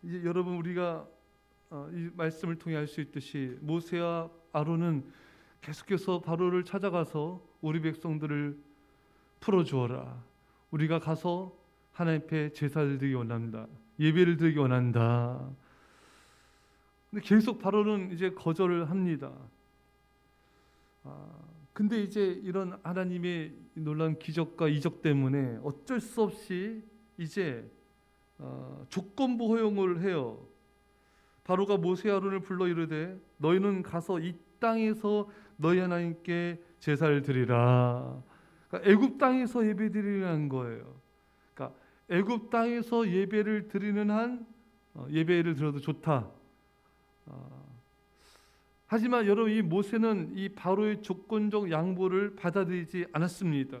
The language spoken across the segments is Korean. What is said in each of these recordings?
이제 여러분 우리가 이 말씀을 통해 알 수 있듯이 모세와 아론은 계속해서 바로를 찾아가서 우리 백성들을 풀어주어라. 우리가 가서 하나님 앞에 제사를 드리기 원한다. 예배를 드리기 원한다. 근데 계속 바로는 이제 거절을 합니다. 근데 이제 이런 하나님의 놀라운 기적과 이적 때문에 어쩔 수 없이 이제 조건부 허용을 해요. 바로가 모세 아론을 불러 이르되 너희는 가서 이 땅에서 너희 하나님께 제사를 드리라. 그러니까 애굽 땅에서 예배 드리라는 거예요. 그러니까 애굽 땅에서 예배를 드리는 한 예배를 드려도 좋다. 하지만 여러분 이 모세는 이 바로의 조건적 양보를 받아들이지 않았습니다.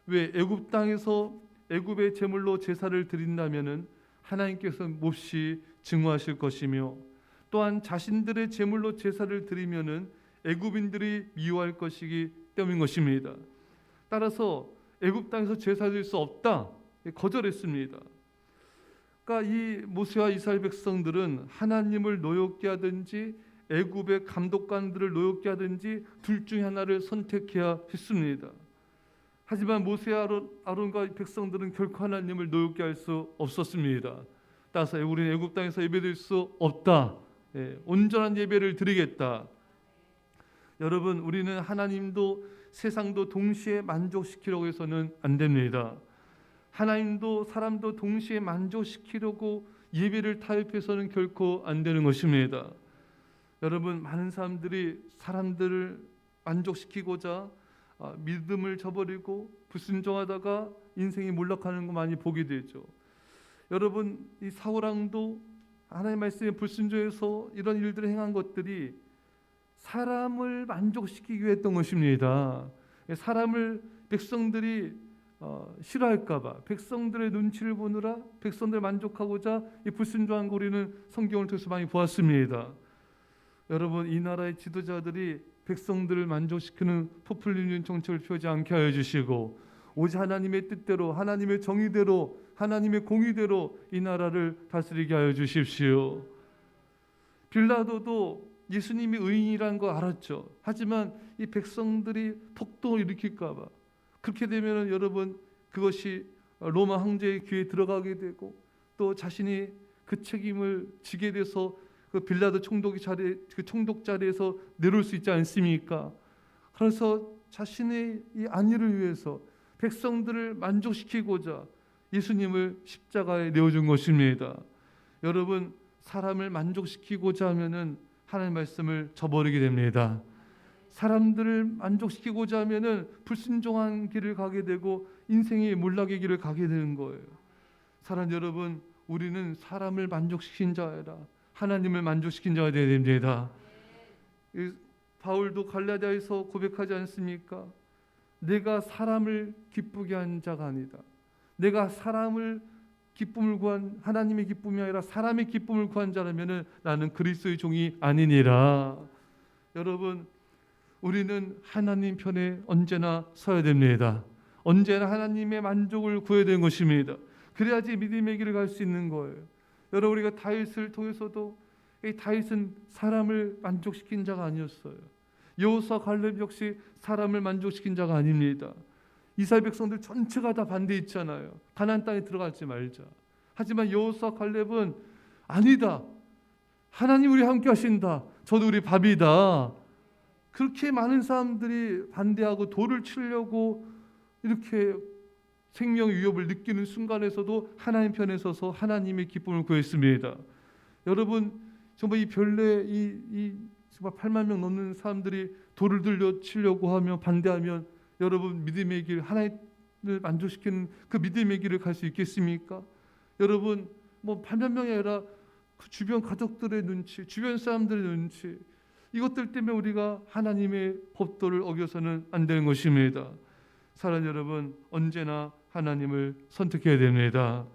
왜? 애굽 땅에서 애굽의 제물로 제사를 드린다면은 하나님께서 몹시 증오하실 것이며 또한 자신들의 제물로 제사를 드리면은 애굽인들이 미워할 것이기 때문인 것입니다. 따라서 애굽 땅에서 제사 드릴 수 없다 거절했습니다. 그러니까 이 모세와 이스라엘 백성들은 하나님을 노엽게 하든지 애굽의 감독관들을 노엽게 하든지 둘 중에 하나를 선택해야 했습니다. 하지만 모세 아론과 백성들은 결코 하나님을 노엽게 할 수 없었습니다. 따라서 우리는 애굽 땅에서 예배드릴 수 없다. 온전한 예배를 드리겠다. 여러분 우리는 하나님도 세상도 동시에 만족시키려고 해서는 안 됩니다. 하나님도 사람도 동시에 만족시키려고 예배를 타협해서는 결코 안 되는 것입니다. 여러분 많은 사람들이 사람들을 만족시키고자 믿음을 저버리고 불순종하다가 인생이 몰락하는 거 많이 보게 되죠. 여러분 이 사울왕도 하나님의 말씀에 불순종해서 이런 일들을 행한 것들이 사람을 만족시키기 위해 했던 것입니다. 사람을 백성들이 싫어할까봐 백성들의 눈치를 보느라 백성들 만족하고자 이 불순종한 거 우리는 성경을 통해서 많이 보았습니다. 여러분 이 나라의 지도자들이 백성들을 만족시키는 포퓰리즘 정책을 펴지 않게 하여 주시고 오직 하나님의 뜻대로 하나님의 정의대로 하나님의 공의대로 이 나라를 다스리게 하여 주십시오. 빌라도도 예수님이 의인이라는 거 알았죠. 하지만 이 백성들이 폭동을 일으킬까 봐 그렇게 되면 여러분 그것이 로마 황제의 귀에 들어가게 되고 또 자신이 그 책임을 지게 돼서 그 빌라도 총독 자리에서 내려올 수 있지 않습니까? 그래서 자신의 이 안위를 위해서 백성들을 만족시키고자 예수님을 십자가에 내어준 것입니다. 여러분 사람을 만족시키고자 하면은 하나님의 말씀을 저버리게 됩니다. 사람들을 만족시키고자 하면은 불순종한 길을 가게 되고 인생의 몰락의 길을 가게 되는 거예요. 사랑 여러분, 우리는 사람을 만족시킨 자가 아니라 하나님을 만족시킨 자가 되어야 됩니다. 바울도 갈라디아에서 고백하지 않습니까? 내가 사람을 기쁘게 한 자가 아니다. 내가 사람을 기쁨을 구한 하나님의 기쁨이 아니라 사람의 기쁨을 구한 자라면은 나는 그리스도의 종이 아니니라. 여러분, 우리는 하나님 편에 언제나 서야 됩니다. 언제나 하나님의 만족을 구해야 되는 것입니다. 그래야지 믿음의 길을 갈 수 있는 거예요. 여러분 우리가 다윗을 통해서도 이 다윗은 사람을 만족시킨 자가 아니었어요. 여호수아 갈렙 역시 사람을 만족시킨 자가 아닙니다. 이스라엘 백성들 전체가 다 반대했잖아요. 가나안 땅에 들어가지 말자. 하지만 여호수아 갈렙은 아니다. 하나님 우리 함께 하신다. 저도 우리 밥이다. 그렇게 많은 사람들이 반대하고 돌을 치려고 이렇게 생명의 위협을 느끼는 순간에서도 하나님 편에 서서 하나님의 기쁨을 구했습니다. 여러분 정말 이 별내 이 정말 8만 명 넘는 사람들이 돌을 들려 치려고 하며 반대하면 여러분 믿음의 길 하나님을 만족시키는 그 믿음의 길을 갈 수 있겠습니까? 여러분 뭐 8만 명이 아니라 그 주변 가족들의 눈치, 주변 사람들의 눈치 이것들 때문에 우리가 하나님의 법도를 어겨서는 안 되는 것입니다. 사랑하는 여러분 언제나 하나님을 선택해야 됩니다.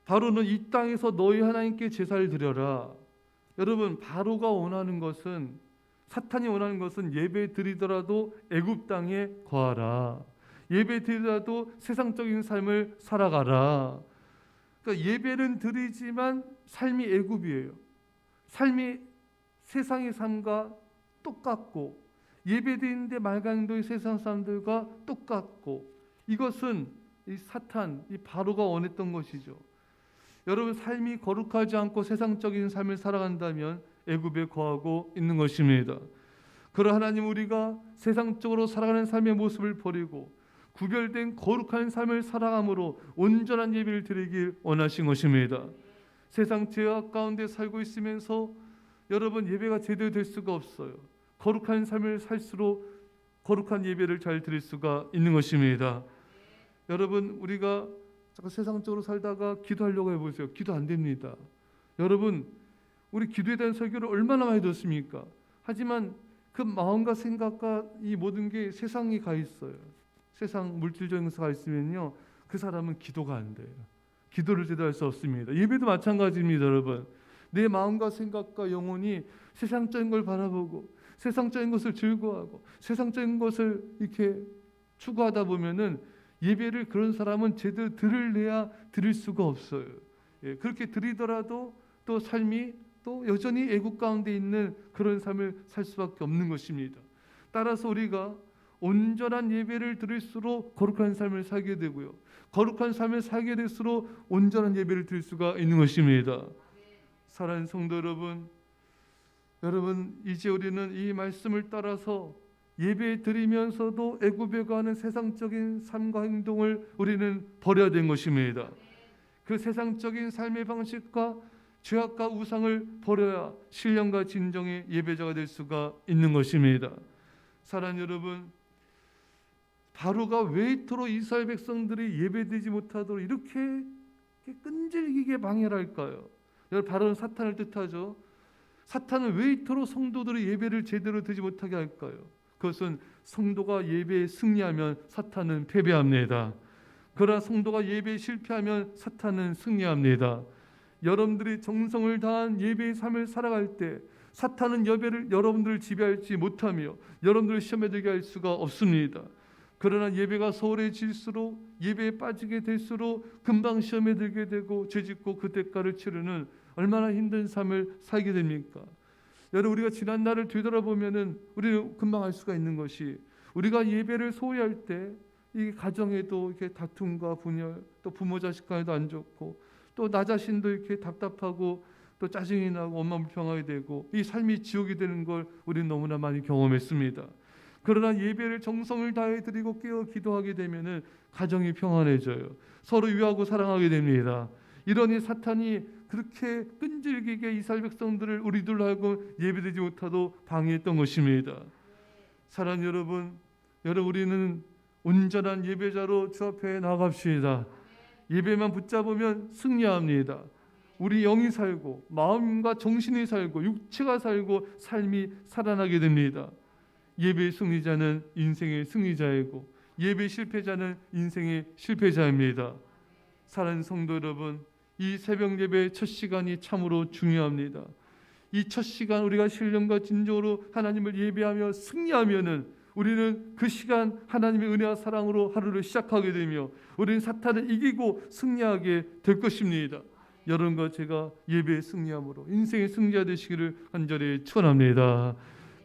바로는 이 땅에서 너희 하나님께 제사를 드려라. 여러분 바로가 원하는 것은 사탄이 원하는 것은 예배 드리더라도 애굽 땅에 거하라. 예배 드리더라도 세상적인 삶을 살아가라. 그러니까 예배는 드리지만 삶이 애굽이에요. 삶이 세상의 삶과 똑같고 예배드리는데 말강도의 세상 사람들과 똑같고 이것은 이 사탄, 이 바로가 원했던 것이죠. 여러분 삶이 거룩하지 않고 세상적인 삶을 살아간다면 애굽에 거하고 있는 것입니다. 그러 하나님 우리가 세상적으로 살아가는 삶의 모습을 버리고 구별된 거룩한 삶을 살아감으로 온전한 예배를 드리길 원하신 것입니다. 세상 죄악 가운데 살고 있으면서 여러분 예배가 제대로 될 수가 없어요. 거룩한 삶을 살수록 거룩한 예배를 잘 드릴 수가 있는 것입니다. 여러분 우리가 자꾸 세상적으로 살다가 기도하려고 해보세요. 기도 안 됩니다. 여러분 우리 기도에 대한 설교를 얼마나 많이 듣습니까? 하지만 그 마음과 생각과 이 모든 게 세상에 가 있어요. 세상 물질적인 것에 가 있으면요 그 사람은 기도가 안 돼요. 기도를 제대로 할 수 없습니다. 예배도 마찬가지입니다. 여러분 내 마음과 생각과 영혼이 세상적인 걸 바라보고 세상적인 것을 즐거워하고 세상적인 것을 이렇게 추구하다 보면은 예배를 그런 사람은 제대로 들을래야 드릴 수가 없어요. 예, 그렇게 드리더라도 또 삶이 또 여전히 애국 가운데 있는 그런 삶을 살 수밖에 없는 것입니다. 따라서 우리가 온전한 예배를 드릴수록 거룩한 삶을 살게 되고요. 거룩한 삶을 살게 될수록 온전한 예배를 드릴 수가 있는 것입니다. 사랑하는 성도 여러분 이제 우리는 이 말씀을 따라서 예배 드리면서도 애굽에 가는 세상적인 삶과 행동을 우리는 버려야 되는 것입니다. 그 세상적인 삶의 방식과 죄악과 우상을 버려야 신령과 진정의 예배자가 될 수가 있는 것입니다. 사랑하는 여러분, 바로가 왜 이토록 이스라엘 백성들이 예배드리지 못하도록 이렇게 끈질기게 방해를 할까요? 여러분 바로는 사탄을 뜻하죠. 사탄은 왜 이토록 성도들이 예배를 제대로 드리지 못하게 할까요? 그것은 성도가 예배에 승리하면 사탄은 패배합니다. 그러나 성도가 예배에 실패하면 사탄은 승리합니다. 여러분들이 정성을 다한 예배의 삶을 살아갈 때 사탄은 여러분들을 지배할지 못하며 여러분들을 시험에 들게 할 수가 없습니다. 그러나 예배가 소홀해질수록 예배에 빠지게 될수록 금방 시험에 들게 되고 죄짓고 그 대가를 치르는 얼마나 힘든 삶을 살게 됩니까? 여러분 우리가 지난 날을 되돌아보면은 우리는 금방 알 수가 있는 것이 우리가 예배를 소홀히 할 때 이 가정에도 이렇게 다툼과 분열, 또 부모 자식 간에도 안 좋고 또 나 자신도 이렇게 답답하고 또 짜증이 나고 엄마 불평하게 되고 이 삶이 지옥이 되는 걸 우리는 너무나 많이 경험했습니다. 그러나 예배를 정성을 다해 드리고 깨어 기도하게 되면은 가정이 평안해져요. 서로 위하고 사랑하게 됩니다. 이러니 사탄이 그렇게 끈질기게 이스라엘 백성들을 우리들로 하여금 예배드리지 못하도록 방해했던 것입니다. 사랑하는 여러분 우리는 온전한 예배자로 주 앞에 나갑시다. 예배만 붙잡으면 승리합니다. 우리 영이 살고 마음과 정신이 살고 육체가 살고 삶이 살아나게 됩니다. 예배의 승리자는 인생의 승리자이고 예배 실패자는 인생의 실패자입니다. 사랑하는 성도 여러분, 이 새벽 예배의 첫 시간이 참으로 중요합니다. 이 첫 시간 우리가 신령과 진정으로 하나님을 예배하며 승리하면은 우리는 그 시간 하나님의 은혜와 사랑으로 하루를 시작하게 되며 우리는 사탄을 이기고 승리하게 될 것입니다. 여러분과 제가 예배의 승리함으로 인생의 승리자 되시기를 간절히 축원합니다.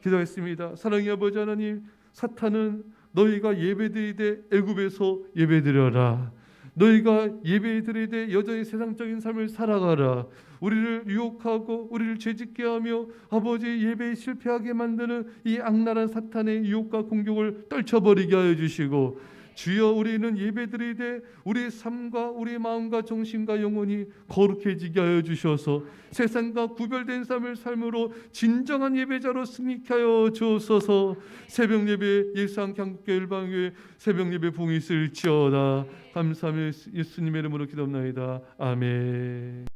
기도하겠습니다. 사랑의 아버지 하나님, 사탄은 너희가 예배드리되 애굽에서 예배드려라. 너희가 예배드리되 여전히 세상적인 삶을 살아가라. 우리를 유혹하고 우리를 죄짓게 하며 아버지 예배에 실패하게 만드는 이 악랄한 사탄의 유혹과 공격을 떨쳐버리게 하여 주시고 주여 우리는 예배드리되 우리의 삶과 우리의 마음과 정신과 영혼이 거룩해지게 하여 주셔서 세상과 구별된 삶을 삶으로 진정한 예배자로 승리케 하여 주옵소서. 새벽 예배 예수한 한국교회 일방교회 새벽 예배 봉이 있을지어다. 감사하며 예수님의 이름으로 기도합나이다. 아멘.